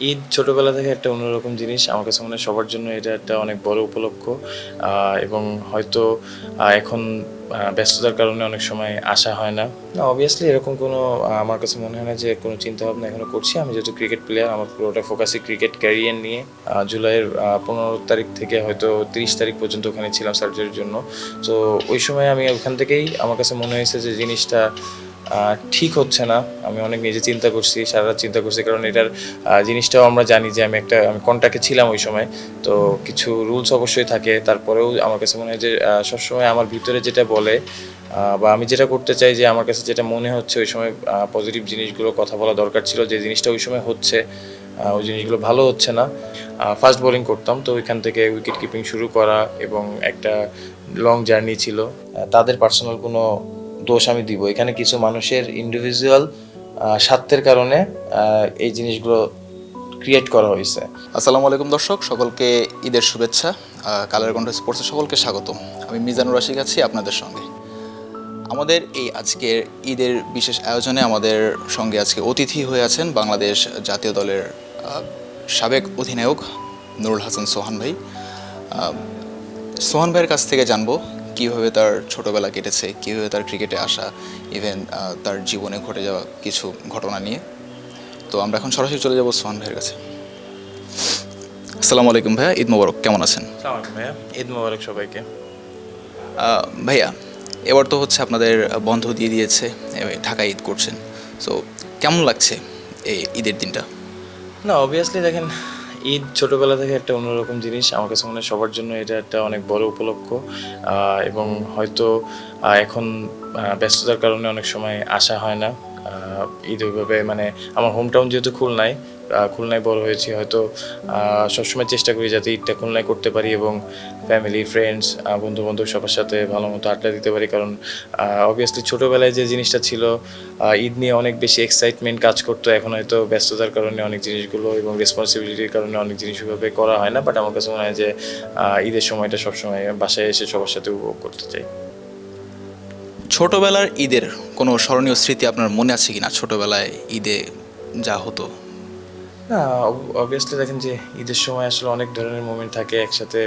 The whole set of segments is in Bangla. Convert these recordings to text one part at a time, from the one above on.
ঈদ ছোটোবেলা থেকে একটা অন্যরকম জিনিস। আমার কাছে মনে হয় সবার জন্য এটা একটা অনেক বড় উপলক্ষ। এবং হয়তো এখন ব্যস্ততার কারণে অনেক সময় আসা হয় না। অবভিয়াসলি এরকম কোনো আমার কাছে মনে হয় না যে কোনো চিন্তাভাবনা এখনো করছি। আমি যেহেতু ক্রিকেট প্লেয়ার, আমার পুরোটা ফোকাসই ক্রিকেট ক্যারিয়ার নিয়ে। জুলাইয়ের 15 তারিখ থেকে হয়তো 30 তারিখ পর্যন্ত ওখানে ছিলাম সার্জারির জন্য। তো ওই সময় আমি ওখান থেকেই আমার কাছে মনে হয়েছে যে জিনিসটা ঠিক হচ্ছে না। আমি অনেক নিজে চিন্তা করছি, সারারাত চিন্তা করছি, কারণ এটার জিনিসটাও আমরা জানি যে আমি কন্ট্যাক্টে ছিলাম ওই সময়। তো কিছু রুলস অবশ্যই থাকে। তারপরেও আমার কাছে মনে হয় যে সবসময় আমার ভিতরে যেটা বলে বা আমি যেটা করতে চাই, যে আমার কাছে যেটা মনে হচ্ছে ওই সময় পজিটিভ জিনিসগুলো কথা বলা দরকার ছিল। যে জিনিসটা ওই সময় হচ্ছে, ওই জিনিসগুলো ভালো হচ্ছে না। ফাস্ট বোলিং করতাম, তো ওইখান থেকে উইকেট কিপিং শুরু করা এবং একটা লং জার্নি ছিল। তাদের পার্সোনাল কোনো দোষ আমি দিব এখানে, কিছু মানুষের ইন্ডিভিজুয়াল স্বার্থের কারণে এই জিনিসগুলো ক্রিয়েট করা হয়েছে। আসসালামু আলাইকুম দর্শক, সকলকে ঈদের শুভেচ্ছা। কালার কণ্ঠ স্পোর্টসে সকলকে স্বাগতম। আমি মিজানুর রশিদ আছি আপনাদের সঙ্গে। আমাদের এই আজকের ঈদের বিশেষ আয়োজনে আমাদের সঙ্গে আজকে অতিথি হয়ে আছেন বাংলাদেশ জাতীয় দলের সাবেক অধিনায়ক নুরুল হাসান সোহান ভাই। সোহান ভাইয়ের কাছ থেকে জানবো কীভাবে তার ছোটোবেলা কেটেছে, কীভাবে তার ক্রিকেটে আসা, ইভেন তার জীবনে ঘটে যাওয়া কিছু ঘটনা নিয়ে। তো আমরা এখন সরাসরি চলে যাব সোহান ভাইয়ের কাছে। আসসালামু আলাইকুম ভাইয়া, ঈদ মোবারক, কেমন আছেন? আসসালামু আলাইকুম ভাইয়া, ঈদ মোবারক সবাইকে। ভাইয়া, এবার তো হচ্ছে আপনাদের বন্ধ দিয়ে দিয়েছে, ঢাকায় ঈদ করছেন, সো কেমন লাগছে এই ঈদের দিনটা? না, অবভিয়াসলি দেখেন, ঈদ ছোটোবেলা থেকে একটা অন্যরকম জিনিস। আমার কাছে মনে হয় সবার জন্য এটা একটা অনেক বড় উপলক্ষ। এবং হয়তো এখন ব্যস্ততার কারণে অনেক সময় আসা হয় না। ঈদ ওইভাবে, মানে আমার হোম টাউন যেহেতু খুলনায়, খুলনায় বড় হয়েছি, হয়তো সবসময় চেষ্টা করি যাতে ঈদটা খুলনায় করতে পারি এবং ফ্যামিলি, ফ্রেন্ডস, বন্ধুবান্ধব সবার সাথে ভালো মতো আড্ডা দিতে পারি। কারণ অবভিয়াসলি ছোটোবেলায় যে জিনিসটা ছিল, ঈদ নিয়ে অনেক বেশি এক্সাইটমেন্ট কাজ করতো। এখন হয়তো ব্যস্ততার কারণে অনেক জিনিসগুলো এবং রেসপন্সিবিলিটির কারণে অনেক জিনিস ওইভাবে করা হয় না। বাট আমার কাছে মনে হয় যে ঈদের সময়টা সবসময় বাসায় এসে সবার সাথে উপভোগ করতে চাই। ছোটোবেলার ঈদের কোনো স্মরণীয় স্মৃতি আপনার মনে আছে কি না? ছোটোবেলায় ঈদে যা হতো। না, অবভিয়াসলি দেখেন যে ঈদের সময় আসলে অনেক ধরনের মোমেন্ট থাকে একসাথে।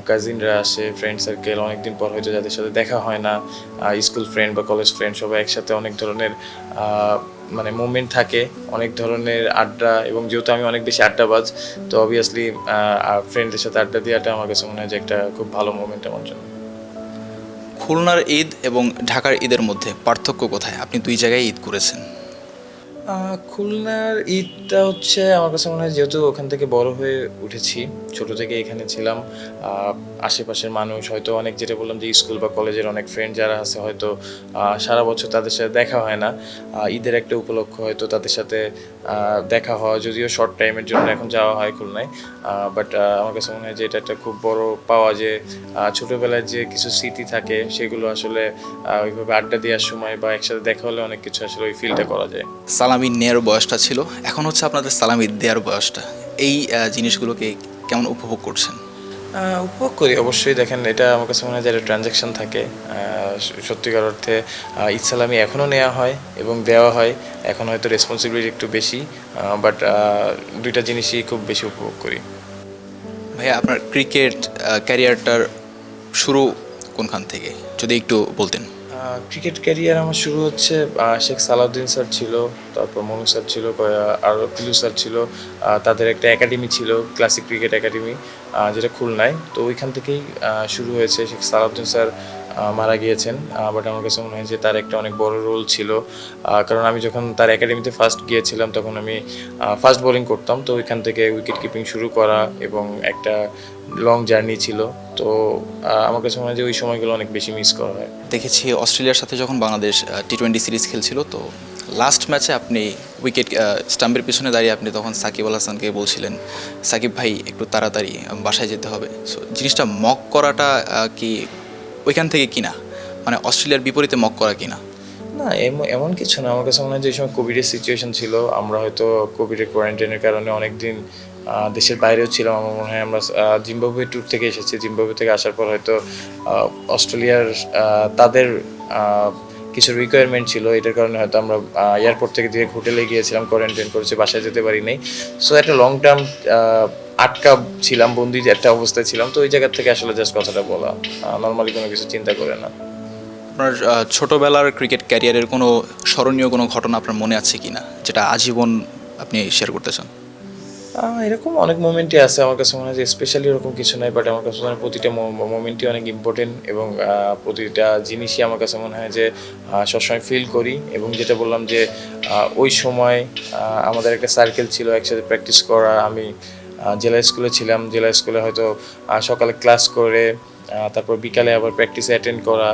কাজিনরা আসে, ফ্রেন্ড সার্কেল, অনেকদিন পর হয়তো যাদের সাথে দেখা হয় না, স্কুল ফ্রেন্ড বা কলেজ ফ্রেন্ড, সবাই একসাথে অনেক ধরনের মানে মোমেন্ট থাকে, অনেক ধরনের আড্ডা। এবং যেহেতু আমি অনেক বেশি আড্ডাবাজ, তো অবভিয়াসলি ফ্রেন্ডদের সাথে আড্ডা দেওয়াটা আমার কাছে মনে হয় যে একটা খুব ভালো মোমেন্ট আমার জন্য। খুলনার ঈদ এবং ঢাকার ঈদের মধ্যে পার্থক্য কোথায়? আপনি দুই জায়গায় ঈদ করেছেন। খুলনার ঈদটা হচ্ছে আমার কাছে মনে হয়, যেহেতু ওখান থেকে বড় হয়ে উঠেছি, ছোটো থেকে এখানে ছিলাম, আশেপাশের মানুষ হয়তো অনেক, যেটা বললাম যে স্কুল বা কলেজের অনেক ফ্রেন্ড যারা আছে, হয়তো সারা বছর তাদের সাথে দেখা হয় না। ঈদের একটা উপলক্ষ হয়তো তাদের সাথে দেখা হওয়া, যদিও শর্ট টাইমের জন্য এখন যাওয়া হয় খুলনায়। বাট আমার কাছে মনে হয় যে এটা একটা খুব বড় পাওয়া, যে ছোটোবেলায় যে কিছু স্মৃতি থাকে সেগুলো আসলে ওইভাবে আড্ডা দেওয়ার সময় বা একসাথে দেখা হলে অনেক কিছু আসলে ওই ফিলটা করা যায়। সালামি নেয়ার বয়সটা ছিল, এখন হচ্ছে আপনাদের সালামি দেওয়ার বয়সটা। এই জিনিসগুলোকে কেমন উপভোগ করছেন? উপভোগ করি অবশ্যই। দেখেন, এটা আমার কাছে মনে হয় যে একটা ট্রানজ্যাকশন থাকে। সত্যিকার অর্থে ঈদ সালামি এখনও নেওয়া হয় এবং দেওয়া হয়। এখন হয়তো রেসপন্সিবিলিটি একটু বেশি, বাট দুইটা জিনিসই খুব বেশি উপভোগ করি। ভাইয়া, আপনার ক্রিকেট ক্যারিয়ারটার শুরু কোনখান থেকে যদি একটু বলতেন? ক্রিকেট ক্যারিয়ার আমার শুরু হচ্ছে, শেখ সালাউদ্দিন স্যার ছিল, তারপর মনু স্যার ছিল, আরও পিলু স্যার ছিল। তাদের একটা একাডেমি ছিল, ক্লাসিক ক্রিকেট একাডেমি, যেটা খুলনায়। তো ওইখান থেকেই শুরু হয়েছে। শেখ সালাউদ্দিন স্যার মারা গিয়েছেন, বাট আমার কাছে মনে হয় যে তার একটা অনেক বড় রোল ছিল। কারণ আমি যখন তার একাডেমিতে ফার্স্ট গিয়েছিলাম, তখন আমি ফাস্ট বোলিং করতাম, তো ওইখান থেকে উইকেট কিপিং শুরু করা এবং একটা লং জার্নি ছিল। তো আমার কাছে মনে হয় যে ওই সময়গুলো অনেক বেশি মিস করা হয়। দেখেছি অস্ট্রেলিয়ার সাথে যখন বাংলাদেশ টি-20 সিরিজ খেলছিল, তো লাস্ট ম্যাচে আপনি উইকেট স্টাম্পের পিছনে দাঁড়িয়ে আপনি তখন সাকিব আল হাসানকে বলছিলেন, সাকিব ভাই একটু তাড়াতাড়ি বাসায় যেতে হবে। সো জিনিসটা মক করাটা কি ওইখান থেকে কিনা, মানে অস্ট্রেলিয়ার বিপরীতে মক করা কিনা? না, এমন কিছু না। আমার কাছে মনে হয় যে এই সময় কোভিডের সিচুয়েশন ছিল, আমরা হয়তো কোভিডের কোয়ারেন্টাইনের কারণে অনেক দিন দেশের বাইরেও ছিলাম। আমার মনে হয় আমরা জিম্বাবুয়ে ট্যুর থেকে এসেছি। জিম্বাবুয়ে থেকে আসার পর হয়তো অস্ট্রেলিয়ার তাদের কিছু রিকোয়ারমেন্ট ছিল, এটার কারণে হয়তো আমরা এয়ারপোর্ট থেকে ডিরেক্ট হোটেলে গিয়েছিলাম, কোয়ারেন্টাইন করেছি, বাসায় যেতে পারি নাই। সো একটা লং টার্ম আটকা ছিলাম, বন্দি একটা অবস্থায় ছিলাম। তো ওই জায়গা থেকে আসলে জাস্ট কথাটা বলা, নর্মালি কোনো কিছু চিন্তা করে না। আপনার ছোটবেলার ক্রিকেট ক্যারিয়ারের কোনো স্মরণীয় কোনো ঘটনা আপনার মনে আছে কি না, যেটা আজীবন আপনি শেয়ার করতে চান? এরকম অনেক মোমেন্টই আছে আমার কাছে মনে হয় যে স্পেশালি এরকম কিছু নাই, বাট আমার কাছে মনে হয় প্রতিটা মোমেন্টই অনেক ইম্পর্টেন্ট, এবং প্রতিটা জিনিসই আমার কাছে মনে হয় যে সবসময় ফিল করি। এবং যেটা বললাম যে ওই সময় আমাদের একটা সার্কেল ছিল একসাথে প্র্যাকটিস করা। আমি জেলা স্কুলে ছিলাম, জেলা স্কুলে হয়তো সকালে ক্লাস করে তারপর বিকালে আবার প্র্যাকটিসে অ্যাটেন্ড করা।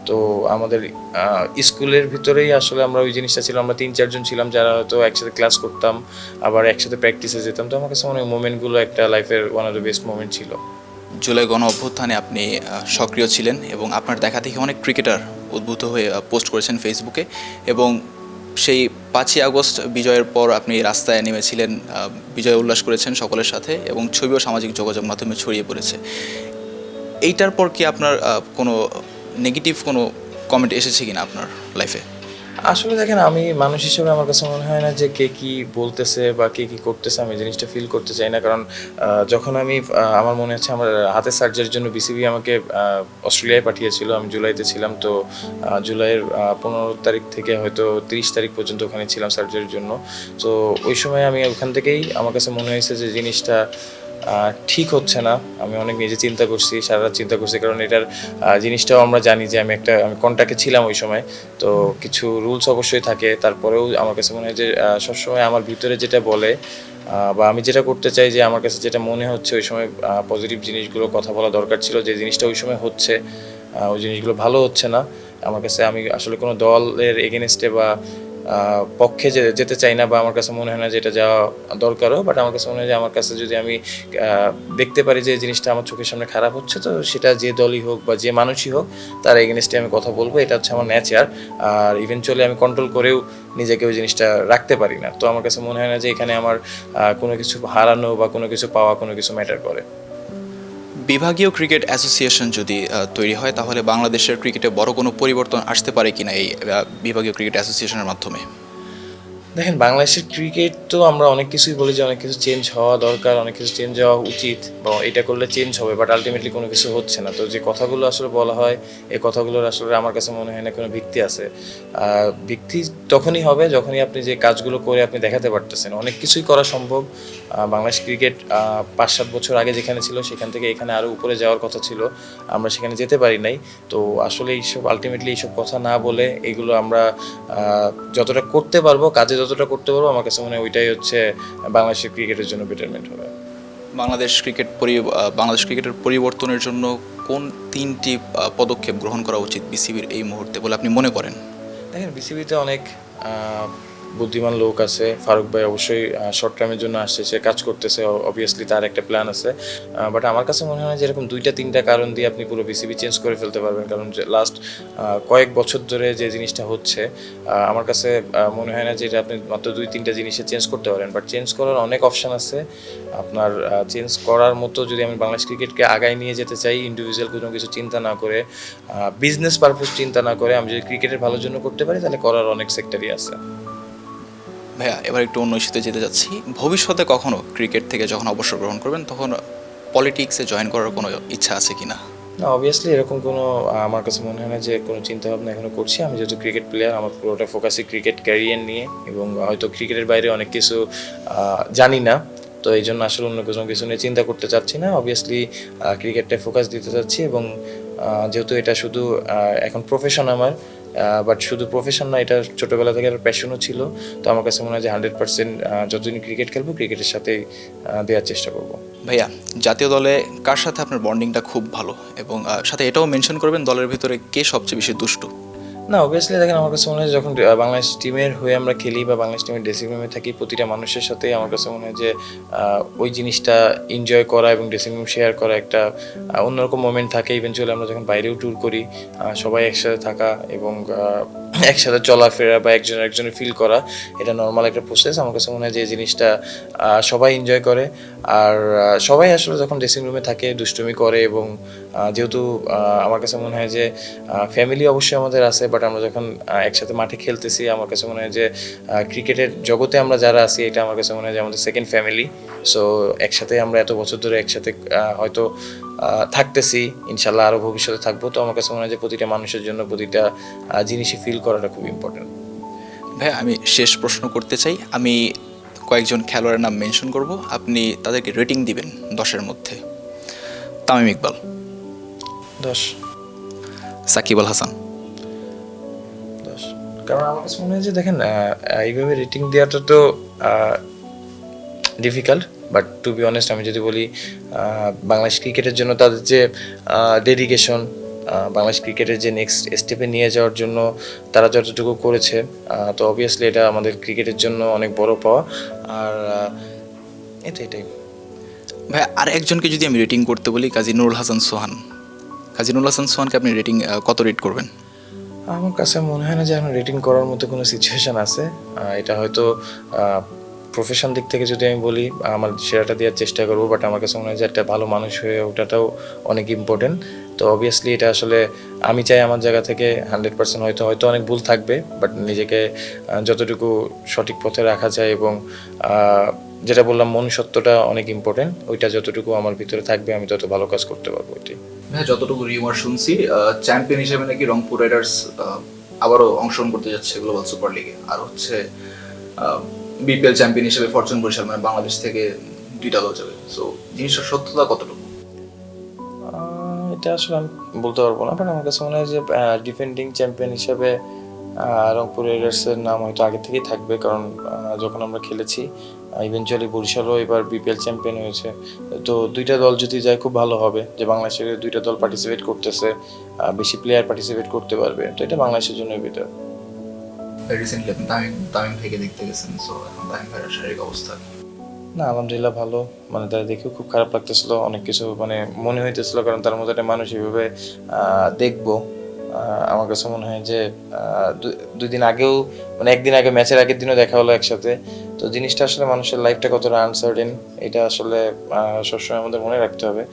তো আমাদের স্কুলের ভিতরেই আসলে আমরা ওই জিনিসটা ছিল, আমরা 3-4 জন ছিলাম যারা হয়তো একসাথে ক্লাস করতাম, আবার একসাথে প্র্যাকটিসে যেতাম। তো আমার কাছে মনে হয় মোমেন্টগুলো একটা লাইফের one of the best moment ছিল। জুলাই গণ অভ্যুত্থানে আপনি সক্রিয় ছিলেন এবং আপনার দেখা দেখি অনেক ক্রিকেটার উদ্বুদ্ধ হয়ে পোস্ট করেছেন ফেসবুকে, এবং সেই 5ই আগস্ট বিজয়ের পর আপনি রাস্তায় নেমেছিলেন, বিজয় উল্লাস করেছেন সকলের সাথে, এবং ছবিও সামাজিক যোগাযোগ মাধ্যমে ছড়িয়ে পড়েছে। এইটার পর কি আপনার কোনো নেগেটিভ কোনো কমেন্ট এসেছে কিনা আপনার লাইফে? আসলে দেখেন, আমি মানুষ হিসেবে আমার কাছে মনে হয় না যে কে কি বলতেছে বা কে কি করতেছে আমি জিনিসটা ফিল করতে চাই না। কারণ যখন আমি আমার মনে আছে আমার হাতের সার্জারির জন্য বিসিবি আমাকে অস্ট্রেলিয়ায় পাঠিয়েছিল, আমি জুলাইতে ছিলাম। তো জুলাইয়ের 15 তারিখ থেকে হয়তো 30 তারিখ পর্যন্ত ওখানে ছিলাম সার্জারির জন্য। তো ওই সময় আমি ওখান থেকেই আমার কাছে মনে হয়েছে যে জিনিসটা ঠিক হচ্ছে না। আমি অনেক নিজে চিন্তা করছি, সারা রাত চিন্তা করছি, কারণ এটার জিনিসটাও আমরা জানি যে আমি কন্ট্যাক্টে ছিলাম ওই সময়। তো কিছু রুলস অবশ্যই থাকে, তারপরেও আমার কাছে মনে হয় যে সবসময় আমার ভিতরে যেটা বলে বা আমি যেটা করতে চাই, যে আমার কাছে যেটা মনে হচ্ছে ওই সময় পজিটিভ জিনিসগুলো কথা বলা দরকার ছিল। যে জিনিসটা ওই সময় হচ্ছে ওই জিনিসগুলো ভালো হচ্ছে না আমার কাছে। আমি আসলে কোনো দলের এগেনস্টে বা পক্ষে যেতে চাই না, বা আমার কাছে মনে হয় না যে এটা যাওয়া দরকারও। বাট আমার কাছে মনে হয় যে আমার কাছে যদি আমি দেখতে পারি যে জিনিসটা আমার চোখের সামনে খারাপ হচ্ছে, তো সেটা যে দলই হোক বা যে মানুষই হোক তার এগেনস্টে আমি কথা বলবো। এটা হচ্ছে আমার নেচার। আর ইভেনচুয়ালি আমি কন্ট্রোল করেও নিজেকে ওই জিনিসটা রাখতে পারি না। তো আমার কাছে মনে হয় না যে এখানে আমার কোনো কিছু হারানো বা কোনো কিছু পাওয়া কোনো কিছু ম্যাটার করে। বিভাগীয় ক্রিকেট অ্যাসোসিয়েশন যদি তৈরি হয়, তাহলে বাংলাদেশের ক্রিকেটে বড় কোনো পরিবর্তন আসতে পারে কিনা এই বিভাগীয় ক্রিকেট অ্যাসোসিয়েশনের মাধ্যমে? দেখেন, বাংলাদেশের ক্রিকেট তো আমরা অনেক কিছুই বলি যে অনেক কিছু চেঞ্জ হওয়া দরকার, অনেক কিছু চেঞ্জ হওয়া উচিত, বা এটা করলে চেঞ্জ হবে, বাট আলটিমেটলি কোনো কিছু হচ্ছে না। তো যে কথাগুলো আসলে বলা হয়, এই কথাগুলোর আসলে আমার কাছে মনে হয় না কোনো ভিত্তি আছে। ভিত্তি তখনই হবে যখনই আপনি যে কাজগুলো করে আপনি দেখাতে পারতেছেন। অনেক কিছুই করা সম্ভব। বাংলাদেশ ক্রিকেট 5-7 বছর আগে যেখানে ছিল সেখান থেকে এখানে আরও উপরে যাওয়ার কথা ছিল, আমরা সেখানে যেতে পারি নাই। তো আসলে এইসব আলটিমেটলি এইসব কথা না বলে এগুলো আমরা যতটা করতে পারবো, কাজে যতটা করতে পারবো, আমার কাছে মনে হয় ওইটাই হচ্ছে বাংলাদেশের ক্রিকেটের জন্য বেটারমেন্ট হবে। বাংলাদেশ ক্রিকেটের পরিবর্তনের জন্য কোন 3টি পদক্ষেপ গ্রহণ করা উচিত বিসিবির এই মুহূর্তে বলে আপনি মনে করেন? দেখেন, বিসিবিতে অনেক বুদ্ধিমান লোক আছে। ফারুক ভাই অবশ্যই শর্ট টার্মের জন্য আসছে, সে কাজ করতেছে, অবভিয়াসলি তার একটা প্ল্যান আছে। বাট আমার কাছে মনে হয় যে এরকম 2-3টা কারণ দিয়ে আপনি পুরো বিসিবি চেঞ্জ করে ফেলতে পারবেন। কারণ যে লাস্ট কয়েক বছর ধরে যে জিনিসটা হচ্ছে, আমার কাছে মনে হয় না যে এটা আপনি মাত্র 2-3টা জিনিসে চেঞ্জ করতে পারেন। বাট চেঞ্জ করার অনেক অপশান আছে আপনার। চেঞ্জ করার মতো যদি আমি বাংলাদেশ ক্রিকেটকে আগায় নিয়ে যেতে চাই, ইন্ডিভিজুয়াল কোনো কিছু চিন্তা না করে, বিজনেস পারপোজ চিন্তা না করে, আমি যদি ক্রিকেটের ভালোর জন্য করতে পারি, তাহলে করার অনেক সেক্টরই আছে। ভাইয়া, এবার একটু অন্য ইস্যুতে যেতে যাচ্ছি। ভবিষ্যতে কখনো ক্রিকেট থেকে যখন অবসর গ্রহণ করবেন, তখন পলিটিক্সে জয়েন করার কোনো ইচ্ছা আছে কিনা? না, অবভিয়াসলি এরকম কোনো আমার কাছে মনে হয় না যে কোনো চিন্তাভাবনা এখনো করছি। আমি যেহেতু ক্রিকেট প্লেয়ার, আমার পুরোটা ফোকাসই ক্রিকেট ক্যারিয়ার নিয়ে, এবং হয়তো ক্রিকেটের বাইরে অনেক কিছু জানি না। তো এই জন্য আসলে অন্য কোনো কিছু নিয়ে চিন্তা করতে চাচ্ছি না। অবভিয়াসলি ক্রিকেটটায় ফোকাস দিতে চাচ্ছি, এবং যেহেতু এটা শুধু এখন প্রফেশন আমার, বাট শুধু প্রফেশন না, এটা ছোটোবেলা থেকে একটা প্যাশনও ছিল। তো আমার কাছে মনে হয় যে 100% যতদিন ক্রিকেট খেলবো ক্রিকেটের সাথেই দেওয়ার চেষ্টা করব। ভাইয়া, জাতীয় দলে কার সাথে আপনার বন্ডিংটা খুব ভালো, এবং সাথে এটাও মেনশন করবেন দলের ভিতরে কে সবচেয়ে বেশি দুষ্টু? না, অবভিয়াসলি দেখেন, আমার কাছে মনে হয় যখন বাংলাদেশ টিমের হয়ে আমরা খেলি বা বাংলাদেশ টিমের ড্রেসিং রুমে থাকি, প্রতিটা মানুষের সাথে আমার কাছে মনে হয় যে ওই জিনিসটা এনজয় করা এবং ড্রেসিং রুম শেয়ার করা একটা অন্যরকম মোমেন্ট থাকে। ইভেনচুয়ালি আমরা যখন বাইরেও ট্যুর করি, সবাই একসাথে থাকা এবং একসাথে চলাফেরা বা একজনের ফিল করা, এটা নর্মাল একটা প্রসেস। আমার কাছে মনে হয় যে এই জিনিসটা সবাই এনজয় করে। আর সবাই আসলে যখন ড্রেসিং রুমে থাকে দুষ্টুমি করে, এবং যেহেতু আমার কাছে মনে হয় যে ফ্যামিলি অবশ্যই আমাদের আছে, বাট আমরা যখন একসাথে মাঠে খেলতেছি আমার কাছে মনে হয় যে ক্রিকেটের জগতে আমরা যারা আছি এটা আমার কাছে মনে হয় যে আমাদের সেকেন্ড ফ্যামিলি। সো একসাথে আমরা এত বছর ধরে একসাথে হয়তো থাকতেছি, ইনশাল্লাহ আরও ভবিষ্যতে থাকবো। তো আমার কাছে মনে হয় যে প্রতিটা মানুষের জন্য প্রতিটা জিনিসই ফিল করাটা খুব ইম্পর্টেন্ট। ভাই আমি শেষ প্রশ্ন করতে চাই, আমি কয়েকজন খেলোয়াড়ের নাম মেনশন করব, আপনি তাদেরকে রেটিং দিবেন 10-এর মধ্যে। তামিম ইকবাল, 10। সাকিব আল হাসান, 10। কারণ আমার কাছে মনে হয় যে দেখেন এইভাবে রেটিং দেওয়াটা তো difficult, but to be honest আমি যদি বলি বাংলাদেশ ক্রিকেটের জন্য তাদের যে ডেডিকেশন, বাংলাদেশ ক্রিকেটের যে নেক্সট স্টেপে নিয়ে যাওয়ার জন্য তারা যতটুকু করেছে, তো অবভিয়াসলি এটা আমাদের ক্রিকেটের জন্য অনেক বড় পাওয়া। আর এটাই। ভাই আর একজনকে যদি আমি রেটিং করতে বলি, কাজী নুরুল হাসান সোহান, কাজী নুরুল হাসান সোহানকে আপনি রেটিং কত রেট করবেন? আমার কাছে মনে হয় না যে এখন রেটিং করার মতো কোনো সিচুয়েশন আছে। এটা হয়তো প্রফেশন দিক থেকে যদি আমি বলি আমার সেরাটা দেওয়ার চেষ্টা করবো, বাট আমার কাছে মনে হয় যে একটা ভালো মানুষ হয়ে ওঠাটাও অনেক ইম্পর্টেন্ট। তো অবভিয়াসলি এটা আসলে আমি চাই আমার জায়গা থেকে 100% হয়তো অনেক ভুল থাকবে, বাট নিজেকে যতটুকু সঠিক পথে রাখা যায় এবং যেটা বললাম মনুষ্যত্বটা অনেক ইম্পর্টেন্ট, ওইটা যতটুকু আমার ভিতরে থাকবে আমি তত ভালো কাজ করতে পারবো। এটাই। হ্যাঁ, যতটুকু রিউমার শুনছি চ্যাম্পিয়ন হিসেবে নাকি রংপুর রাইডার্স আবারও অংশগ্রহণ করতে যাচ্ছে গ্লোবাল সুপার লিগে, আর হচ্ছে বিপিএল চ্যাম্পিয়ন হিসেবে ফরচুন বরিশাল, মানে বাংলাদেশ থেকে 2টা দল যাবে। সো জিনিসটার সত্যতা কতটুকু? এটা আসলে আমি বলতে পারবো না, বাট আমার কাছে মনে হয় যে ডিফেন্ডিং চ্যাম্পিয়ন হিসেবে রংপুর রাইডার্সের নাম হয়তো আগে থেকেই থাকবে, কারণ যখন আমরা খেলেছি ইভেনচুয়ালি বরিশালও এবার বিপিএল চ্যাম্পিয়ন হয়েছে। তো 2টা দল যদি যায় খুব ভালো হবে যে বাংলাদেশের 2টা দল পার্টিসিপেট করতেছে, বেশি প্লেয়ার পার্টিসিপেট করতে পারবে, তো এটা বাংলাদেশের জন্য বেটার। রিসেন্টলি আপনি তামিম ভাইকে দেখতে গেছেন, সো এখন তামিম ভাইয়ের শারীরিক অবস্থা কি? না আলহামদুলিল্লাহ ভালো, মানে তারা দেখেও খুব খারাপ লাগতেছিল, অনেক কিছু মানে মনে হইতেছিল, কারণ তার মধ্যে একটা মানুষ এইভাবে দেখবো আমার কাছে মনে হয় যে 2 দিন আগেও মানে একদিন আগে ম্যাচের আগের দিনও দেখা হলো একসাথে। তো জিনিসটা আসলে মানুষের লাইফটা কতটা আনসার্টেন এটা আসলে সবসময় আমাদের মনে রাখতে হবে।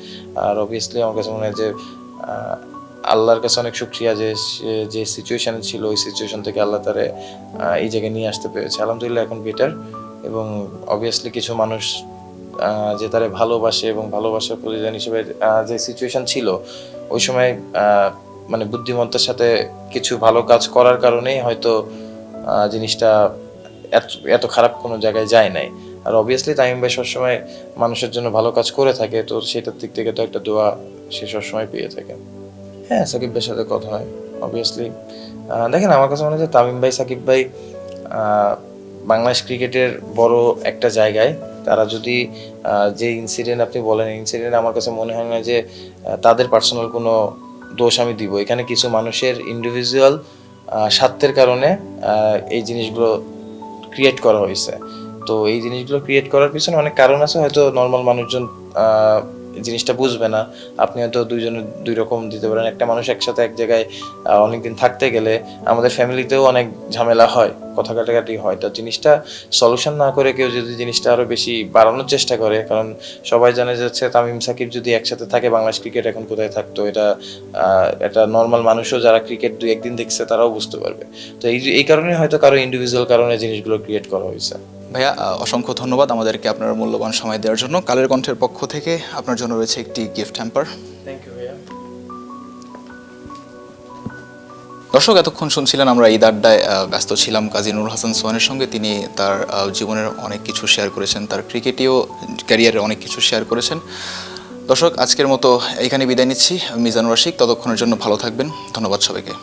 আর অবভিয়াসলি আমার কাছে মনে হয় যে আল্লাহর কাছে অনেক শুকরিয়া যে যে সিচুয়েশানে ছিল ওই সিচুয়েশন থেকে আল্লাহ তারে এই জায়গায় নিয়ে আসতে পেরেছে। আলহামদুলিল্লাহ এখন বেটার, এবং অবভিয়াসলি কিছু মানুষ যে তারে ভালোবাসে এবং ভালোবাসার প্রতিদান হিসেবে যে সিচুয়েশন ছিল ওই সময় মানে বুদ্ধিমত্তার সাথে কিছু ভালো কাজ করার কারণেই হয়তো জিনিসটা এত খারাপ কোনো জায়গায় যায় নাই। আর অবভিয়াসলি তামিম ভাই সবসময় মানুষের জন্য ভালো কাজ করে থাকে, তো সেটার দিক থেকে তো একটা দোয়া সে সবসময় পেয়ে থাকে। হ্যাঁ, সাকিব ভাইয়ের সাথে কথা হয় অবভিয়াসলি। দেখেন আমার কাছে মনে হয় যে তামিম ভাই সাকিব ভাই বাংলাদেশ ক্রিকেটের বড় একটা জায়গায় তারা যদি যে ইনসিডেন্ট আপনি বলেন ইনসিডেন্ট আমার কাছে মনে হয় না যে তাদের পার্সোনাল কোনো দোষ আমি দিব। এখানে কিছু মানুষের ইন্ডিভিজুয়াল স্বার্থের কারণে এই জিনিসগুলো ক্রিয়েট করা হয়েছে। তো এই জিনিসগুলো ক্রিয়েট করার পিছনে অনেক কারণ আছে, হয়তো নর্মাল মানুষজন জিনিসটা বুঝবে না। আপনি হয়তো দুইজনের 2 রকম দিতে পারেন। একটা মানুষ একসাথে এক জায়গায় অনেকদিন থাকতে গেলে আমাদের ফ্যামিলিতেও অনেক ঝামেলা হয়, কথা কাটাকাটি হয়। তো জিনিসটা সলিউশন না করে কেউ যদি জিনিসটা আরও বেশি বাড়ানোর চেষ্টা করে, কারণ সবাই জানে যাচ্ছে তামিম সাকিব যদি একসাথে থাকে বাংলাদেশ ক্রিকেট এখন কোথায় থাকতো, এটা একটা নর্মাল মানুষও যারা ক্রিকেট 2-1 দিন দেখছে তারাও বুঝতে পারবে। তো এই কারণে হয়তো কারো ইন্ডিভিজুয়াল কারণে জিনিসগুলো ক্রিয়েট করা হয়েছে। ভাইয়া অসংখ্য ধন্যবাদ আমাদেরকে আপনার মূল্যবান সময় দেওয়ার জন্য। কালের কণ্ঠের পক্ষ থেকে আপনার জন্য রয়েছে একটি গিফট হ্যাম্পার। থ্যাংক ইউ ভাইয়া। দর্শক, এতক্ষণ শুনছিলেন আমরা ঈদ আড্ডায় ব্যস্ত ছিলাম কাজী নুরুল হাসান সোহানের সঙ্গে। তিনি তার জীবনের অনেক কিছু শেয়ার করেছেন, তার ক্রিকেটীয় ক্যারিয়ারের অনেক কিছু শেয়ার করেছেন। দর্শক, আজকের মতো এইখানে বিদায় নিচ্ছি। মিজানুর রশিদ, ততক্ষণের জন্য ভালো থাকবেন। ধন্যবাদ সবাইকে।